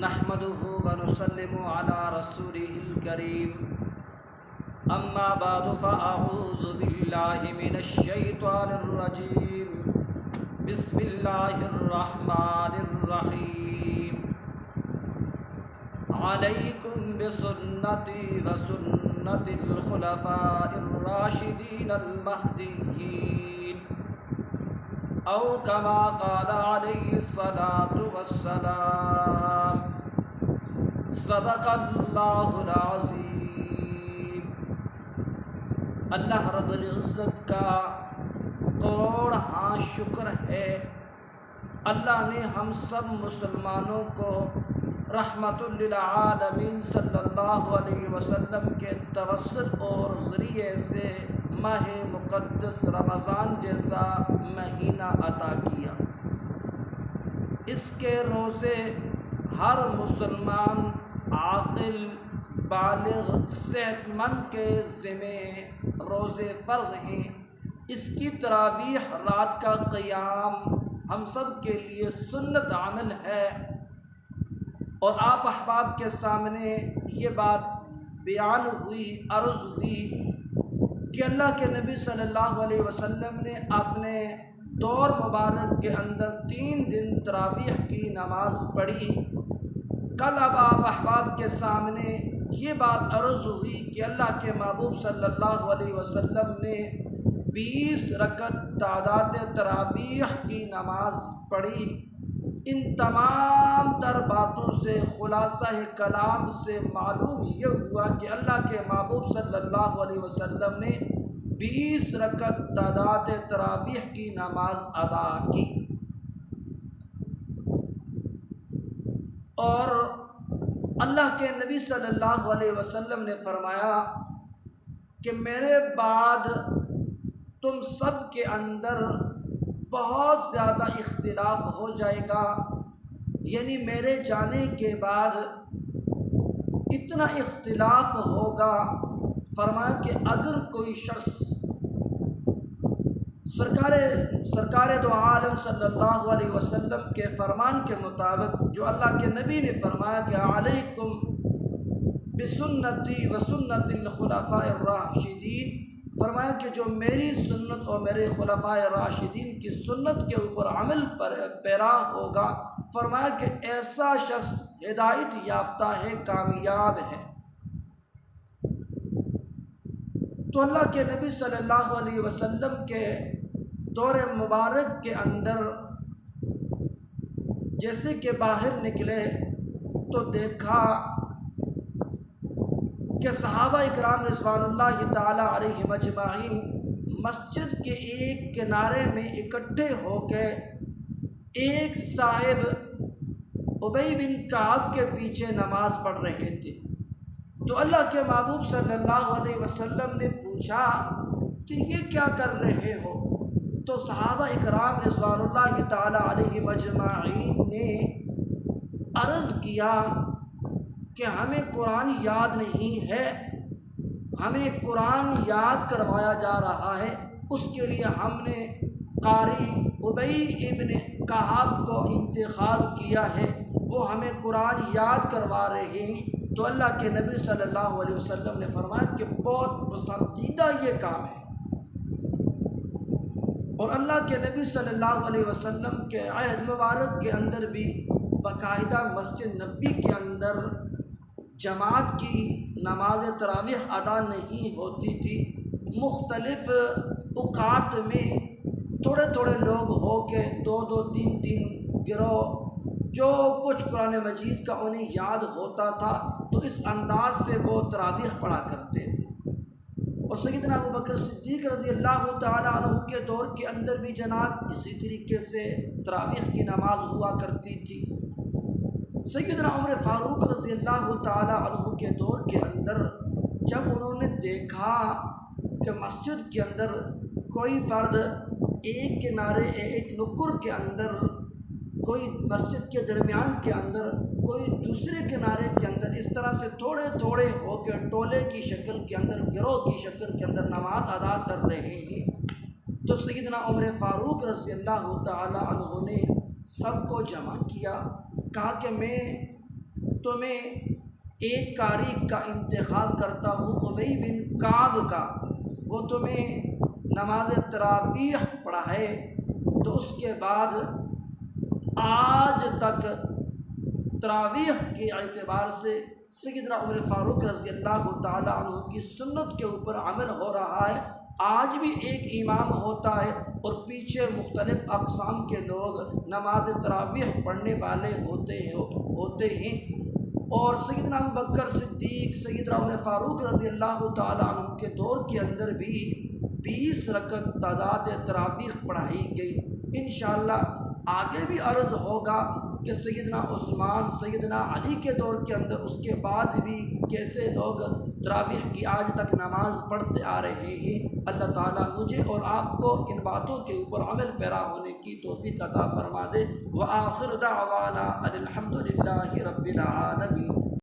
نحمده ونسلم على رسوله الكريم اما بعد فاعوذ بالله من الشيطان الرجيم بسم الله الرحمن الرحيم عليكم بسنتي وسنة الخلفاء الراشدين المهديين او كما قال عليه الصلاة والسلام صدق اللہ العظیم۔ اللہ رب العزت کا کروڑ شکر ہے، اللہ نے ہم سب مسلمانوں کو رحمت للعالمین صلی اللہ علیہ وسلم کے توسط اور ذریعے سے ماہ مقدس رمضان جیسا مہینہ عطا کیا۔ اس کے روزے ہر مسلمان عاقل بالغ صحت مند کے ذمہ روزے فرض ہیں۔ اس کی تراویح رات کا قیام ہم سب کے لیے سنت عمل ہے، اور آپ احباب کے سامنے یہ بات بیان ہوئی، عرض ہوئی کہ اللہ کے نبی صلی اللہ علیہ وسلم نے اپنے دور مبارک کے اندر 3 دن تراویح کی نماز پڑھی۔ کل اب آپ احباب کے سامنے یہ بات عرض ہوئی کہ اللہ کے محبوب صلی اللہ علیہ وسلم نے 20 رکعت تعداد تراویح کی نماز پڑھی۔ ان تمام تر باتوں سے خلاصہ کلام سے معلوم یہ ہوا کہ اللہ کے محبوب صلی اللہ علیہ وسلم نے 20 رکعت تعداد تراویح کی نماز ادا کی، اور اللہ کے نبی صلی اللہ علیہ وسلم نے فرمایا کہ میرے بعد تم سب کے اندر بہت زیادہ اختلاف ہو جائے گا، یعنی میرے جانے کے بعد اتنا اختلاف ہوگا، فرمایا کہ اگر کوئی شخص سرکار دو عالم صلی اللہ علیہ وسلم کے فرمان کے مطابق جو اللہ کے نبی نے فرمایا کہ علیکم بسنتی و سنت الخلفاء الراشدین، فرمایا کہ جو میری سنت اور میرے خلفاء راشدین کی سنت کے اوپر عمل پر پیرا ہوگا، فرمایا کہ ایسا شخص ہدایت یافتہ ہے، کامیاب ہے۔ تو اللہ کے نبی صلی اللہ علیہ وسلم کے دور مبارک کے اندر جیسے کہ باہر نکلے تو دیکھا کہ صحابہ اکرام رضوان اللہ تعالی علیہم اجمعین مسجد کے ایک کنارے میں اکٹھے ہو کے ایک صاحب ابی بن کعب کے پیچھے نماز پڑھ رہے تھے۔ تو اللہ کے محبوب صلی اللہ علیہ وسلم نے پوچھا کہ یہ کیا کر رہے ہو؟ تو صحابہ اکرام رضوان اللہ تعالی علیہم اجمعین نے عرض کیا کہ ہمیں قرآن یاد نہیں ہے، ہمیں قرآن یاد کروایا جا رہا ہے، اس کے لیے ہم نے قاری ابی ابن کعب کو انتخاب کیا ہے، وہ ہمیں قرآن یاد کروا رہے ہیں۔ تو اللہ کے نبی صلی اللہ علیہ وسلم نے فرمایا کہ بہت پسندیدہ یہ کام ہے، اور اللہ کے نبی صلی اللہ علیہ وسلم کے عہد مبارک کے اندر بھی باقاعدہ مسجد نبوی کے اندر جماعت کی نماز تراویح ادا نہیں ہوتی تھی، مختلف اوقات میں تھوڑے تھوڑے لوگ ہو کے 2 3 گروہ جو کچھ قرآن مجید کا انہیں یاد ہوتا تھا تو اس انداز سے وہ تراویح پڑھا کرتے تھے۔ اور سیدنا ابوبکر صدیق رضی اللہ تعالی عنہ کے دور کے اندر بھی جناب اسی طریقے سے تراویح کی نماز ہوا کرتی تھی۔ سیدنا عمر فاروق رضی اللہ تعالی عنہ کے دور کے اندر جب انہوں نے دیکھا کہ مسجد کے اندر کوئی فرد ایک کنارے ایک نکر کے اندر، کوئی مسجد کے درمیان کے اندر، کوئی دوسرے کنارے کے اندر، اس طرح سے تھوڑے تھوڑے ہو کے ٹولے کی شکل کے اندر، گروہ کی شکل کے اندر نماز ادا کر رہے ہیں، تو سیدنا عمر فاروق رضی اللہ تعالی عنہ نے سب کو جمع کیا، کہا کہ میں تمہیں ایک قاری کا انتخاب کرتا ہوں، ابی بن کعب کا، وہ تمہیں نماز تراویح پڑھائے۔ تو اس کے بعد آج تک تراویح کے اعتبار سے سیدنا عمر فاروق رضی اللہ تعالیٰ عنہ کی سنت کے اوپر عمل ہو رہا ہے۔ آج بھی ایک امام ہوتا ہے اور پیچھے مختلف اقسام کے لوگ نماز تراویح پڑھنے والے ہوتے ہیں اور سیدنا ابوبکر صدیق، سیدنا عمر فاروق رضی اللہ تعالیٰ عنہ کے دور کے اندر بھی 20 رکعت تعداد تراویح پڑھائی گئی۔ انشاءاللہ آگے بھی عرض ہوگا کہ سیدنا عثمان، سیدنا علی کے دور کے اندر اس کے بعد بھی کیسے لوگ تراویح کی آج تک نماز پڑھتے آ رہے ہیں۔ اللہ تعالیٰ مجھے اور آپ کو ان باتوں کے اوپر عمل پیرا ہونے کی توفیق عطا فرما دے۔ وآخر دعوانا ان الحمد للہ رب العالمین۔